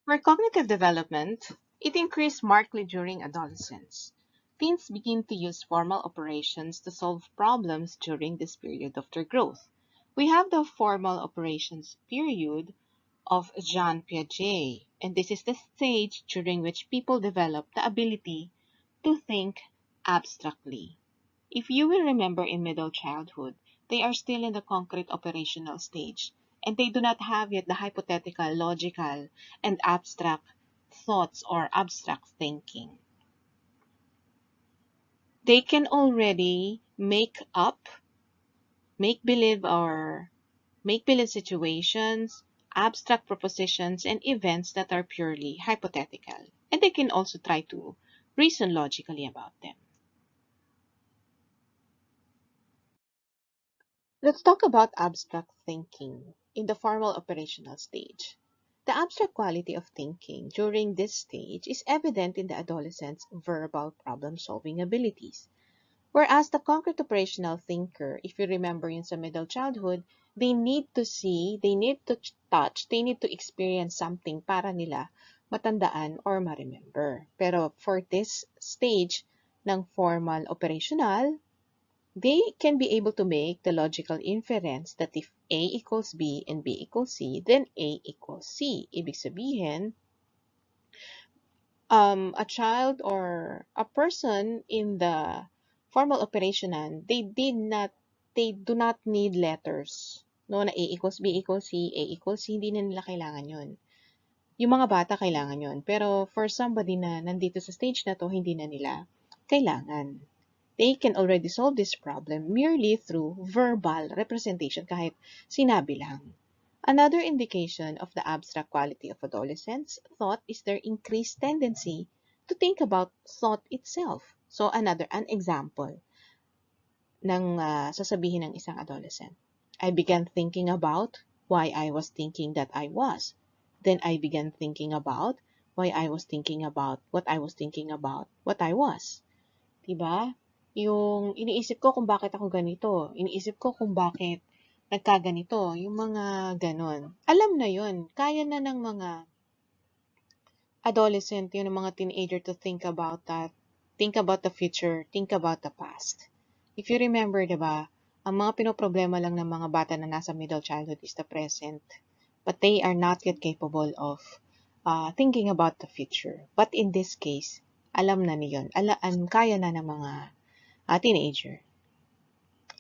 For cognitive development, it increased markedly during adolescence. Teens begin to use formal operations to solve problems during this period of their growth. We have the formal operations period of Jean Piaget, and this is the stage during which people develop the ability to think abstractly. If you will remember in middle childhood, they are still in the concrete operational stage, and they do not have yet the hypothetical, logical, and abstract thoughts or abstract thinking. They can already make believe situations, abstract propositions, and events that are purely hypothetical. And they can also try to reason logically about them. Let's talk about abstract thinking in the formal operational stage. The abstract quality of thinking during this stage is evident in the adolescent's verbal problem solving abilities. Whereas the concrete operational thinker, if you remember in sa middle childhood, they need to see, they need to touch, they need to experience something para nila matandaan or ma-remember. Pero for this stage ng formal operational, they can be able to make the logical inference that if A equals B and B equals C, then A equals C. Ibig sabihin, a child or a person in the formal operational, they do not need letters. No, na A equals B equals C, A equals C, hindi na nila kailangan yun. Yung mga bata kailangan yun. Pero for somebody na nandito sa stage na to, hindi na nila kailangan. They can already solve this problem merely through verbal representation kahit sinabi lang. Another indication of the abstract quality of adolescents' thought is their increased tendency to think about thought itself. So an example ng sasabihin ng isang adolescent. I began thinking about why I was thinking that I was. Then I began thinking about why I was thinking about what I was thinking about what I was. Diba? Yung iniisip ko kung bakit ako ganito. Iniisip ko kung bakit nagkaganito. Yung mga ganon. Alam na yun. Kaya na ng mga adolescent, yung mga teenager to think about that. Think about the future. Think about the past. If you remember, diba, ang mga pinoproblema lang ng mga bata na nasa middle childhood is the present. But they are not yet capable of thinking about the future. But in this case, alam na niyon. Kaya na ng mga teenager.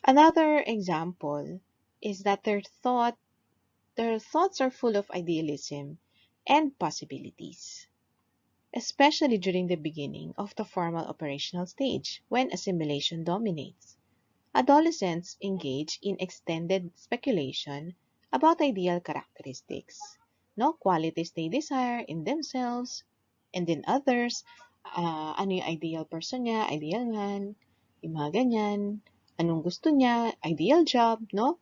Another example is that their thoughts are full of idealism and possibilities, especially during the beginning of the formal operational stage when assimilation dominates. Adolescents engage in extended speculation about ideal characteristics, no qualities they desire in themselves and in others, ano yung ideal person niya, ideal man, yung mga ganyan, anong gusto niya, ideal job, no?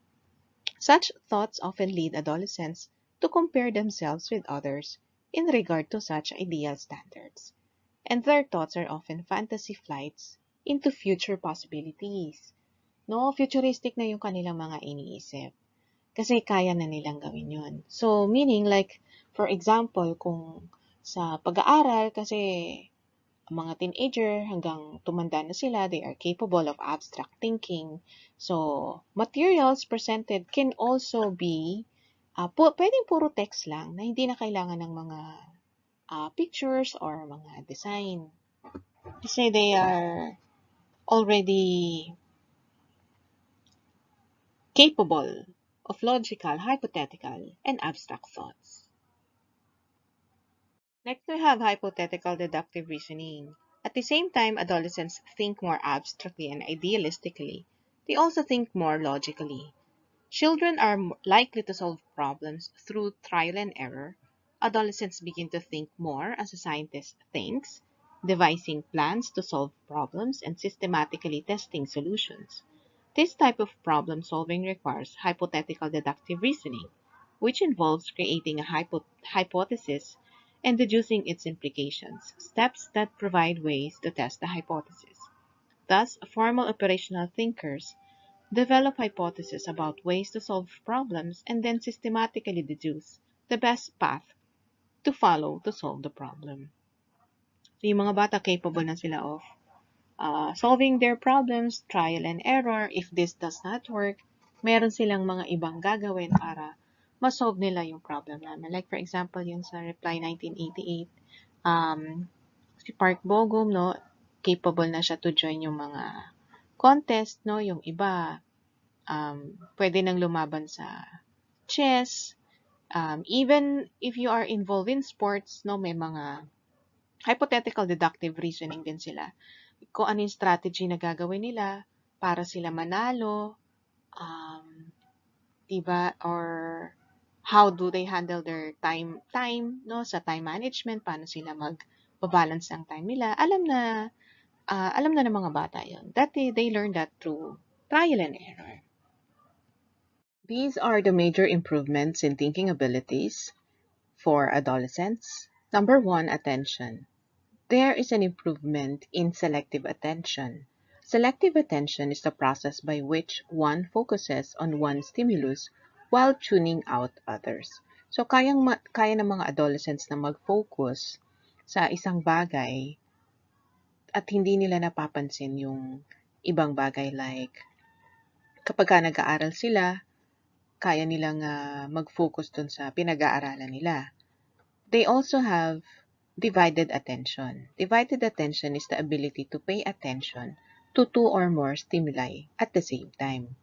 Such thoughts often lead adolescents to compare themselves with others in regard to such ideal standards. And their thoughts are often fantasy flights into future possibilities. No, futuristic na yung kanilang mga iniisip. Kasi kaya na nilang gawin yun. So, meaning like, for example, kung sa pag-aaral, kasi mga teenager hanggang tumanda na sila, they are capable of abstract thinking. So, materials presented can also be, pwedeng puro text lang na hindi na kailangan ng mga pictures or mga design. Kasi they are already capable of logical, hypothetical, and abstract thoughts. Next, we have hypothetical deductive reasoning. At the same time, adolescents think more abstractly and idealistically. They also think more logically. Children are likely to solve problems through trial and error. Adolescents begin to think more as a scientist thinks, devising plans to solve problems and systematically testing solutions. This type of problem solving requires hypothetical deductive reasoning, which involves creating a hypothesis and deducing its implications, steps that provide ways to test the hypothesis. Thus, formal operational thinkers develop hypotheses about ways to solve problems and then systematically deduce the best path to follow to solve the problem. So, yung mga bata capable na sila of solving their problems, trial and error. If this does not work, meron silang mga ibang gagawin para ma-solve nila yung problem namin. Like for example, yung sa Reply 1988, si Park Bogum, no, capable na siya to join yung mga contest, no, yung iba, pwede nang lumaban sa chess. Even if you are involved in sports, no, may mga hypothetical deductive reasoning din sila. Kung ano yung strategy na gagawin nila para sila manalo, diba? Or how do they handle their time, no? Sa time management, paano sila mag-balance ng time nila. Alam na ng mga bata yun. They learn that through trial and error. These are the major improvements in thinking abilities for adolescents. Number one, attention. There is an improvement in selective attention. Selective attention is the process by which one focuses on one stimulus while tuning out others. So, kaya ng mga adolescents na mag-focus sa isang bagay at hindi nila napapansin yung ibang bagay, like kapag nag-aaral sila, kaya nilang mag-focus dun sa pinag-aaralan nila. They also have divided attention. Divided attention is the ability to pay attention to two or more stimuli at the same time.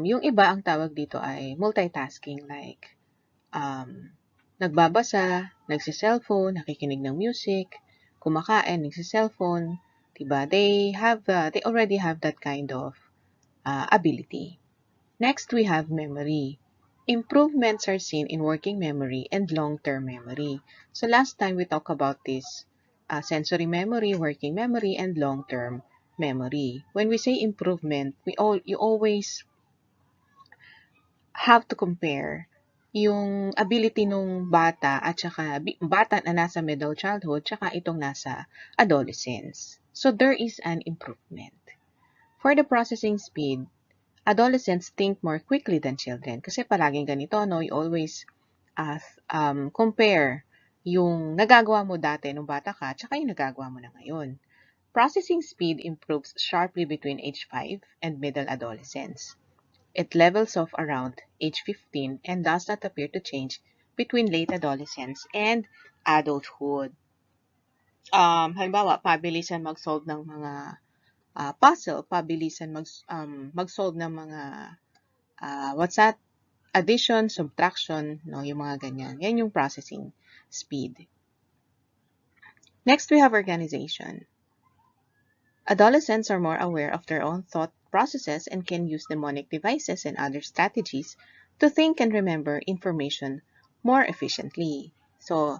Yung iba, ang tawag dito ay multitasking, like nagbabasa, nagsi-cellphone, nakikinig ng music, kumakain, nagsi-cellphone, diba? They already have that kind of ability. Next, we have memory. Improvements are seen in working memory and long-term memory. So last time we talked about this sensory memory, working memory, and long-term memory. When we say improvement, you always have to compare yung ability nung bata at saka bata na nasa middle childhood tsaka itong nasa adolescence. So there is an improvement. For the processing speed, adolescents think more quickly than children. Kasi palaging ganito, no? You always compare yung nagagawa mo dati nung bata ka tsaka yung nagagawa mo na ngayon. Processing speed improves sharply between age 5 and middle adolescence. It levels off around age 15 and does not appear to change between late adolescence and adulthood. Halimbawa, pabilisan mag-solve ng mga puzzle, pabilisan mag-solve ng mga what's that? Addition, subtraction, no, yung mga ganyan. Yan yung processing speed. Next, we have organization. Adolescents are more aware of their own thought processes and can use mnemonic devices and other strategies to think and remember information more efficiently. So,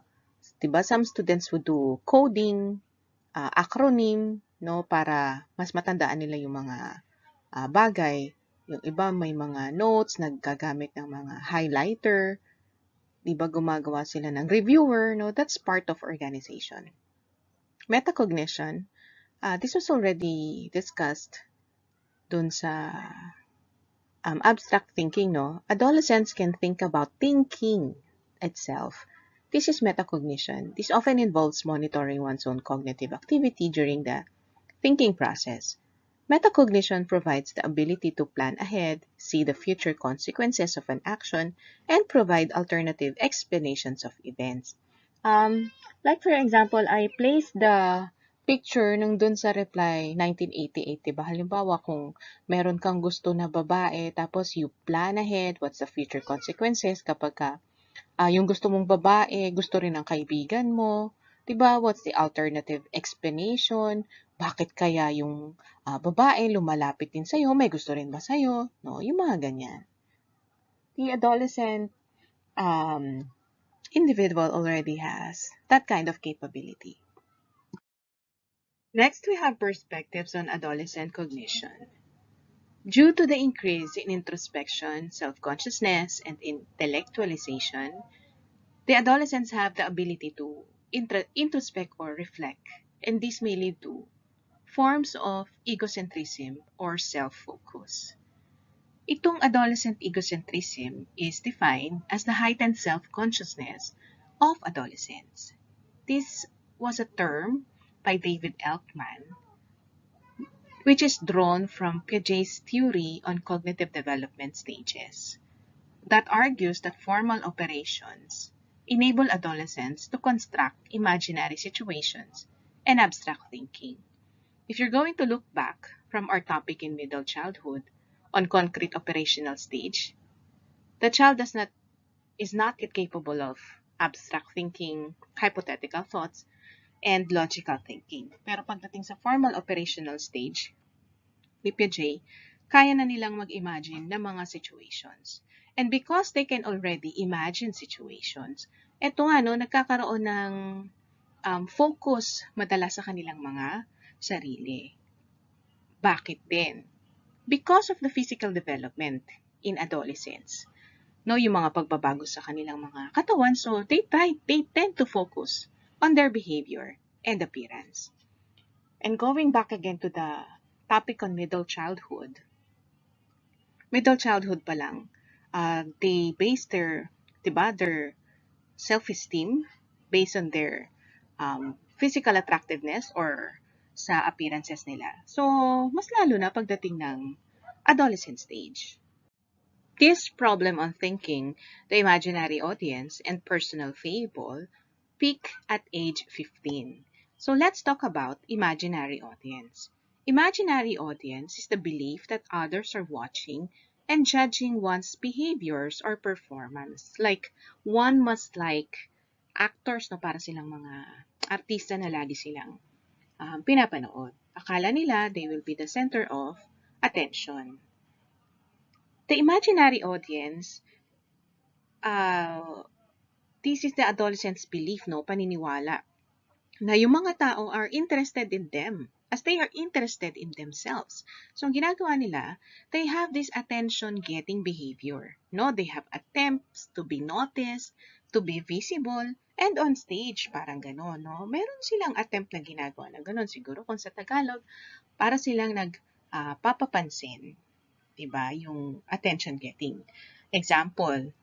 diba, some students would do coding, acronym, no, para mas matandaan nila yung mga bagay. Yung iba may mga notes, naggagamit ng mga highlighter, diba gumagawa sila ng reviewer, no? That's part of organization. Metacognition, this was already discussed dun sa abstract thinking, no? Adolescents can think about thinking itself. This is metacognition. This often involves monitoring one's own cognitive activity during the thinking process. Metacognition provides the ability to plan ahead, see the future consequences of an action, and provide alternative explanations of events. Like for example, I placed the picture nung dun sa Reply 1988, diba? Halimbawa, kung meron kang gusto na babae, tapos you plan ahead, what's the future consequences kapag yung gusto mong babae, gusto rin ng kaibigan mo, diba? What's the alternative explanation? Bakit kaya yung babae lumalapit din sa'yo? May gusto rin ba sa'yo? No, yung mga ganyan. The adolescent individual already has that kind of capability. Next, we have perspectives on adolescent cognition. Due to the increase in introspection, self-consciousness, and intellectualization, the adolescents have the ability to introspect or reflect, and this may lead to forms of egocentrism or self-focus. Itong adolescent egocentrism is defined as the heightened self-consciousness of adolescence. This was a term by David Elkman, which is drawn from Piaget's theory on cognitive development stages, that argues that formal operations enable adolescents to construct imaginary situations and abstract thinking. If you're going to look back from our topic in middle childhood on concrete operational stage, the child is not yet capable of abstract thinking, hypothetical thoughts, and logical thinking. Pero pagdating sa formal operational stage, ni Piaget, kaya na nilang mag-imagine ng mga situations. And because they can already imagine situations, eto nga, no, nagkakaroon ng focus madalas sa kanilang mga sarili. Bakit din? Because of the physical development in adolescence. No, yung mga pagbabago sa kanilang mga katawan, so they tend to focus on their behavior and appearance. And going back again to the topic on middle childhood pa lang, they base their self-esteem based on their physical attractiveness or sa appearances nila. So, mas lalo na pagdating ng adolescent stage. This problem on thinking, the imaginary audience, and personal fable peak at age 15. So let's talk about imaginary audience. Imaginary audience is the belief that others are watching and judging one's behaviors or performance. Like, one must like actors, no, para silang mga artista na lagi silang pinapanood. Akala nila they will be the center of attention. The imaginary audience, this is the adolescent's belief, no, paniniwala, na yung mga tao are interested in them as they are interested in themselves. So, ang ginagawa nila, they have this attention-getting behavior. No? They have attempts to be noticed, to be visible, and on stage, parang gano'n. No? Meron silang attempt na ginagawa na gano'n. Siguro kung sa Tagalog, para silang nagpapapansin. Diba? Yung attention-getting. Example,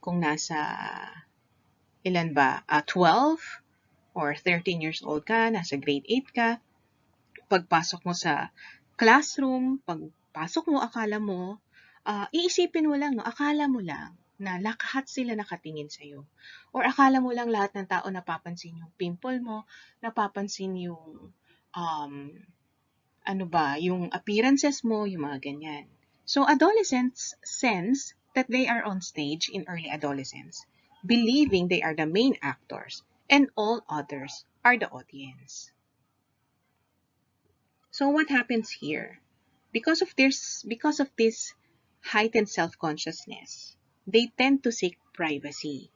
kung nasa, ilan ba, 12 or 13 years old ka, nasa grade 8 ka, pagpasok mo sa classroom, pagpasok mo, akala mo, iisipin mo lang, no, akala mo lang na lahat sila nakatingin sa'yo. Or akala mo lang lahat ng tao napapansin yung pimple mo, napapansin yung, yung appearances mo, yung mga ganyan. So, adolescents sense that they are on stage in early adolescence, believing they are the main actors, and all others are the audience. So what happens here? Because of this heightened self-consciousness, they tend to seek privacy.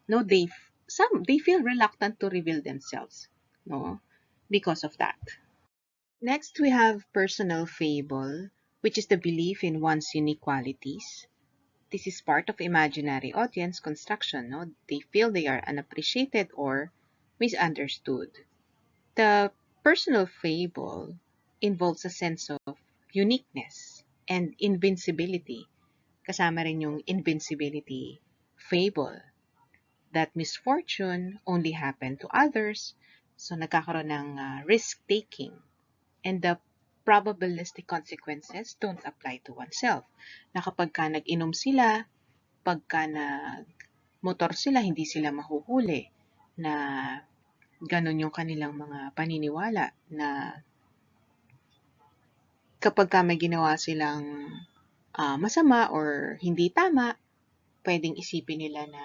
No, they feel reluctant to reveal themselves. No, because of that. Next, we have personal fable, which is the belief in one's unique qualities. This is part of imaginary audience construction. No, they feel they are unappreciated or misunderstood. The personal fable involves a sense of uniqueness and invincibility. Kasama rin yung invincibility fable, that misfortune only happened to others, so nagkakaroon ng risk-taking, and the probabilistic consequences don't apply to oneself. Na kapag ka nag-inom sila, pagka nag-motor sila, hindi sila mahuhuli, na ganon yung kanilang mga paniniwala, na kapag ka may ginawa silang masama or hindi tama, pwedeng isipin nila na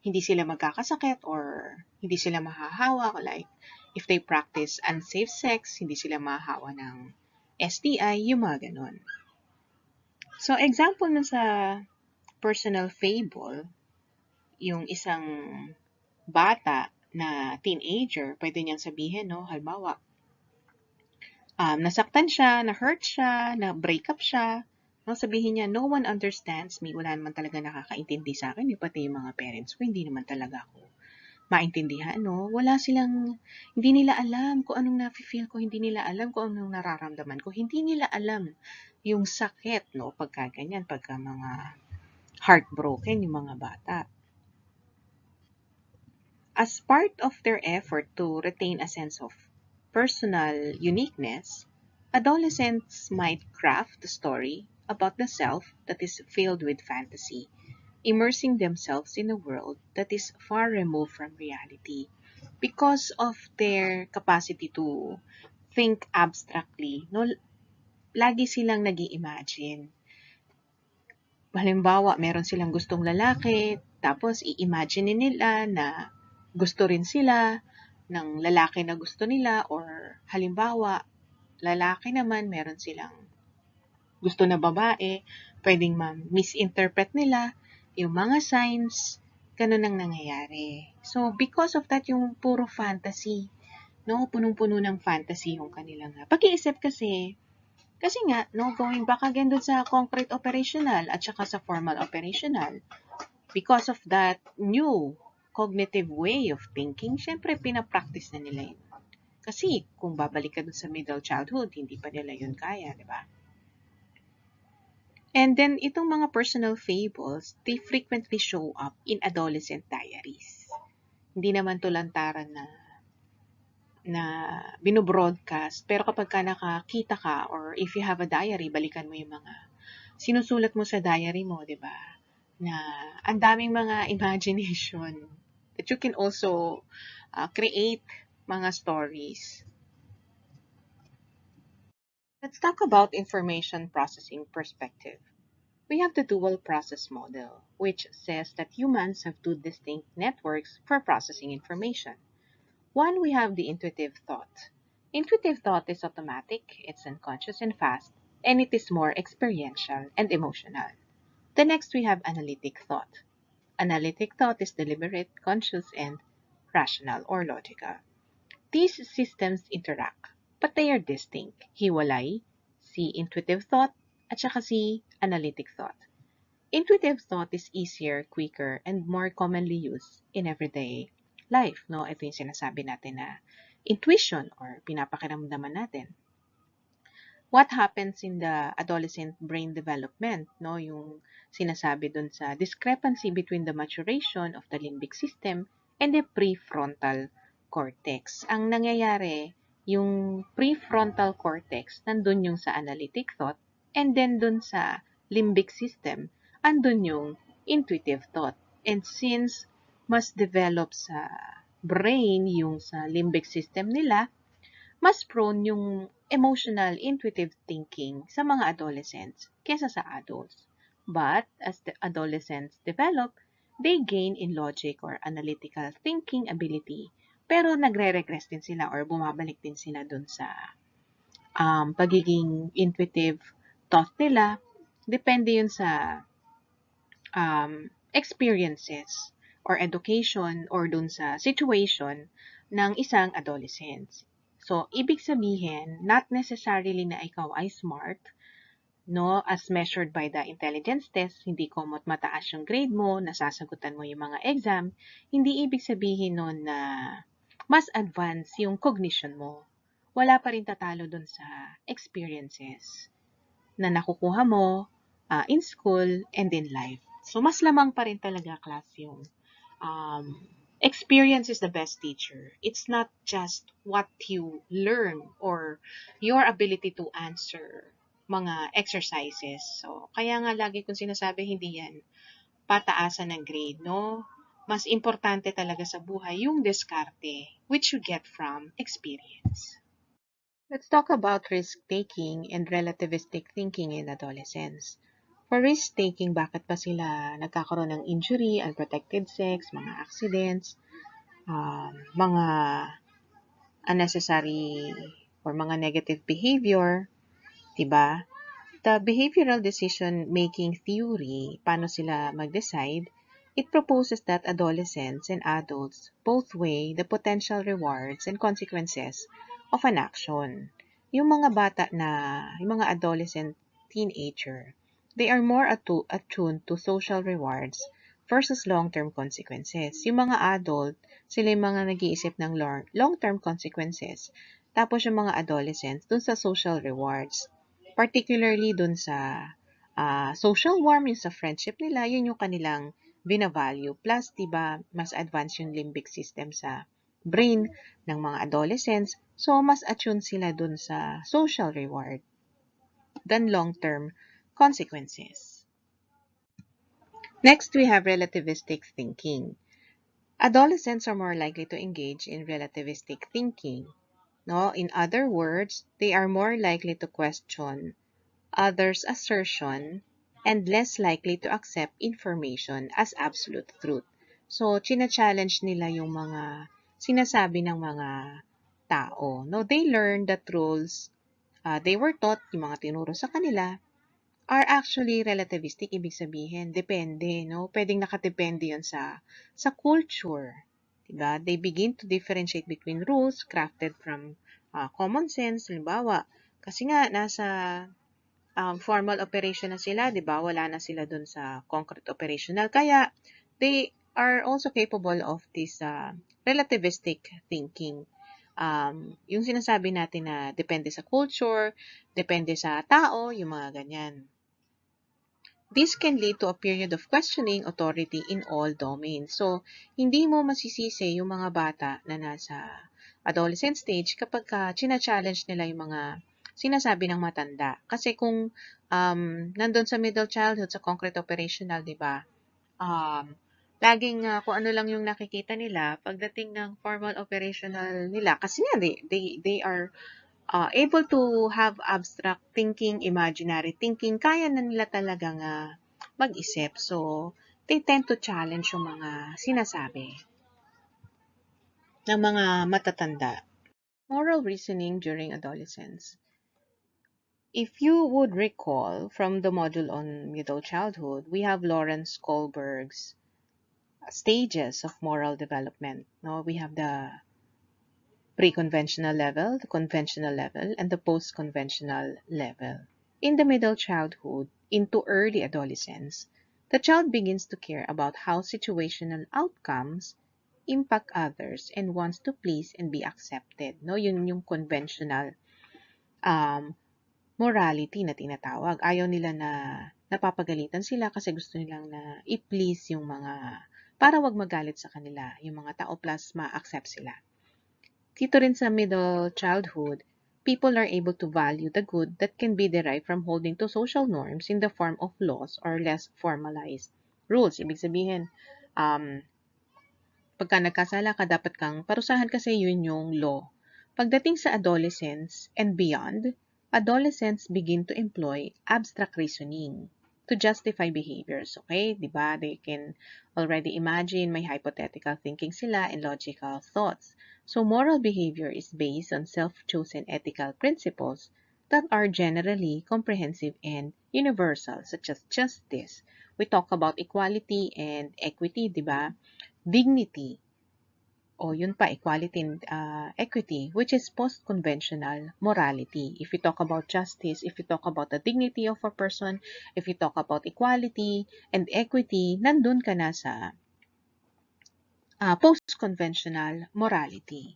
hindi sila magkakasakit or hindi sila mahahawa. Like, if they practice unsafe sex, hindi sila mahahawa ng STI, yung mga ganon. So, example na sa personal fable, yung isang bata na teenager, pwede niyang sabihin, no, halimbawa, nasaktan siya, na-hurt siya, na-break up siya, no, sabihin niya, no one understands me, wala naman talaga nakakaintindi sa akin, pati yung mga parents ko, hindi naman talaga ako maintindihan, no, hindi nila alam kung anong nafe-feel ko, hindi nila alam kung anong nararamdaman ko, hindi nila alam yung sakit, no, pagka ganyan, pagka mga heartbroken yung mga bata. As part of their effort to retain a sense of personal uniqueness, adolescents might craft a story about the self that is filled with fantasy, immersing themselves in a world that is far removed from reality. Because of their capacity to think abstractly, no, lagi silang nag imagine. Halimbawa, meron silang gustong lalaki, tapos i-imagine nila na gusto rin sila ng lalaki na gusto nila, or halimbawa, lalaki naman meron silang gusto na babae, pwedeng ma-misinterpret nila yung mga signs, ganun ang nangyayari. So, because of that, yung puro fantasy, no, punong-puno ng fantasy yung kanilang pag-iisip kasi nga, no, going back again dun sa concrete operational at saka sa formal operational, because of that new cognitive way of thinking, syempre pinapractice na nila yun. Kasi kung babalik ka dun sa middle childhood, hindi pa nila yun kaya, di ba? And then, itong mga personal fables, they frequently show up in adolescent diaries. Hindi naman to lantaran na binobroadcast. Pero kapag ka nakakita ka or if you have a diary, balikan mo yung mga sinusulat mo sa diary mo, di ba? Na ang daming mga imagination that you can also create mga stories. Let's talk about information processing perspective. We have the dual process model, which says that humans have two distinct networks for processing information. One, we have the intuitive thought. Intuitive thought is automatic, it's unconscious and fast, and it is more experiential and emotional. The next, we have analytic thought. Analytic thought is deliberate, conscious, and rational or logical. These systems interact, but they are distinct. Hiwalay, si intuitive thought, at saka si analytic thought. Intuitive thought is easier, quicker, and more commonly used in everyday life. No? Ito yung sinasabi natin na intuition or pinapakiramdaman natin. What happens in the adolescent brain development? No? Yung sinasabi dun sa discrepancy between the maturation of the limbic system and the prefrontal cortex. Ang nangyayari, yung prefrontal cortex, nandun yung sa analytic thought, and then dun sa limbic system, andun yung intuitive thought. And since mas develop sa brain yung sa limbic system nila, mas prone yung emotional, intuitive thinking sa mga adolescents kesa sa adults. But as the adolescents develop, they gain in logic or analytical thinking ability. Pero nagre-regress din sila or bumabalik din sila dun sa pagiging intuitive thought nila. Depende yun sa experiences or education or dun sa situation ng isang adolescent. So, ibig sabihin, not necessarily na ikaw ay smart, no, as measured by the intelligence test, hindi ko mataas yung grade mo, nasasagutan mo yung mga exam, hindi ibig sabihin nun na mas advanced yung cognition mo. Wala pa rin tatalo dun sa experiences na nakukuha mo in school and in life. So, mas lamang pa rin talaga, class, yung experience is the best teacher. It's not just what you learn or your ability to answer mga exercises. So, kaya nga lagi kong sinasabi, hindi yan pataasan ng grade, no? Mas importante talaga sa buhay yung diskarte, which you get from experience. Let's talk about risk-taking and relativistic thinking in adolescence. For risk-taking, bakit pa sila nagkakaroon ng injury, unprotected sex, mga accidents, mga unnecessary or mga negative behavior, diba? The behavioral decision-making theory, paano sila mag-decide, it proposes that adolescents and adults both weigh the potential rewards and consequences of an action. Yung mga bata yung mga adolescent teenager, they are more attuned to social rewards versus long-term consequences. Yung mga adult, sila yung mga nag-iisip ng long-term consequences. Tapos yung mga adolescents, dun sa social rewards. Particularly dun sa social warm, yung sa friendship nila, yun yung kanilang binavalue. Plus, diba, mas advanced yung limbic system sa brain ng mga adolescents. So, mas attune sila dun sa social reward than long-term consequences. Next, we have relativistic thinking. Adolescents are more likely to engage in relativistic thinking. No? In other words, they are more likely to question others' assertion and less likely to accept information as absolute truth. So, china-challenge nila yung mga sinasabi ng mga tao. No, they learn that rules they were taught, yung mga tinuro sa kanila, are actually relativistic. Ibig sabihin, depende, no? Pwedeng nakadepende yun sa culture. Diba? They begin to differentiate between rules crafted from common sense. Halimbawa, kasi nga, nasa formal operation na sila, di ba? Wala na sila dun sa concrete operational. Kaya, they are also capable of this relativistic thinking. Yung sinasabi natin na depende sa culture, depende sa tao, yung mga ganyan. This can lead to a period of questioning authority in all domains. So, hindi mo masisisi yung mga bata na nasa adolescent stage kapag china-challenge nila yung mga sinasabi ng matanda. Kasi kung nandun sa middle childhood, sa concrete operational, di ba, laging kung ano lang yung nakikita nila pagdating ng formal operational nila. Kasi nga, they are able to have abstract thinking, imaginary thinking, kaya na nila talagang mag-isip. So, they tend to challenge yung mga sinasabi ng mga matatanda. Moral reasoning during adolescence. If you would recall from the module on middle childhood, we have Lawrence Kohlberg's stages of moral development. No, we have the pre-conventional level, the conventional level, and the post-conventional level. In the middle childhood into early adolescence, the child begins to care about how situational outcomes impact others and wants to please and be accepted. No, yun yung conventional morality na tinatawag. Ayaw nila na napapagalitan sila kasi gusto nilang na i-please yung mga para wag magalit sa kanila, yung mga tao plus ma-accept sila. Dito rin sa middle childhood, people are able to value the good that can be derived from holding to social norms in the form of laws or less formalized rules. Ibig sabihin, pagka nagkasala ka, dapat kang parusahan kasi yun yung law. Pagdating sa adolescence and beyond, adolescents begin to employ abstract reasoning to justify behaviors. Okay? Diba? They can already imagine, may hypothetical thinking sila and logical thoughts. So moral behavior is based on self-chosen ethical principles that are generally comprehensive and universal, such as justice. We talk about equality and equity, diba? Dignity, o yun pa, equality and equity, which is post-conventional morality. If you talk about justice, if you talk about the dignity of a person, if you talk about equality and equity, nandun ka na sa post-conventional morality.